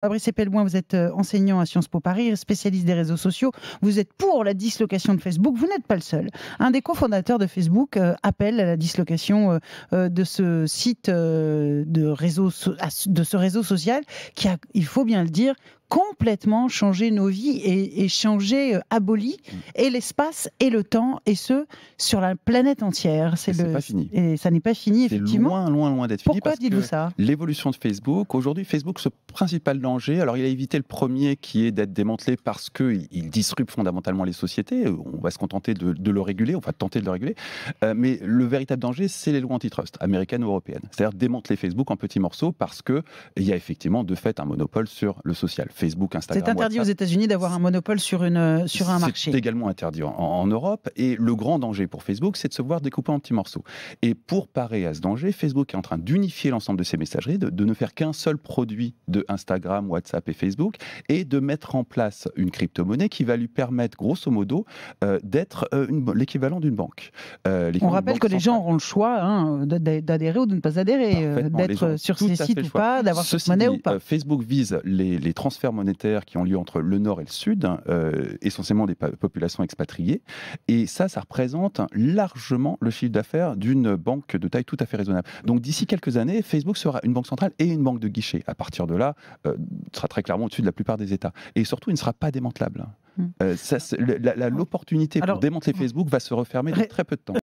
Fabrice Epelboin, vous êtes enseignant à Sciences Po Paris, spécialiste des réseaux sociaux. Vous êtes pour la dislocation de Facebook. Vous n'êtes pas le seul. Un des cofondateurs de Facebook appelle à la dislocation de ce site, de ce réseau social qui a, il faut bien le dire, complètement changé nos vies et changé, aboli et l'espace et le temps, et ce, sur la planète entière. C'est pas fini. Et ça n'est pas fini, effectivement. C'est loin d'être fini. Pourquoi dites-vous ça ? L'évolution de Facebook, aujourd'hui, Facebook, ce principal danger, alors il a évité le premier qui est d'être démantelé parce qu'il disrupte fondamentalement les sociétés. On va se contenter de le réguler, on va tenter de le réguler. Mais le véritable danger, c'est les lois antitrust, américaines ou européennes. C'est-à-dire démanteler Facebook en petits morceaux parce qu'il y a effectivement de fait un monopole sur le social. Facebook, Instagram, c'est interdit WhatsApp, aux États-Unis d'avoir un monopole sur un marché. C'est également interdit en Europe. Et le grand danger pour Facebook, c'est de se voir découper en petits morceaux. Et pour parer à ce danger, Facebook est en train d'unifier l'ensemble de ses messageries, de ne faire qu'un seul produit de Instagram, WhatsApp et Facebook, et de mettre en place une crypto-monnaie qui va lui permettre, grosso modo, d'être l'équivalent d'une banque. On rappelle que les gens auront le choix d'adhérer ou de ne pas adhérer, d'être sur ces sites ou pas, d'avoir cette monnaie ou pas. Facebook vise les transferts monétaires qui ont lieu entre le nord et le sud, essentiellement des populations expatriées, et ça représente largement le chiffre d'affaires d'une banque de taille tout à fait raisonnable. Donc d'ici quelques années, Facebook sera une banque centrale et une banque de guichet. À partir de là, sera très clairement au-dessus de la plupart des États. Et surtout, il ne sera pas démantelable. L'opportunité pour démanteler Facebook va se refermer dans très peu de temps.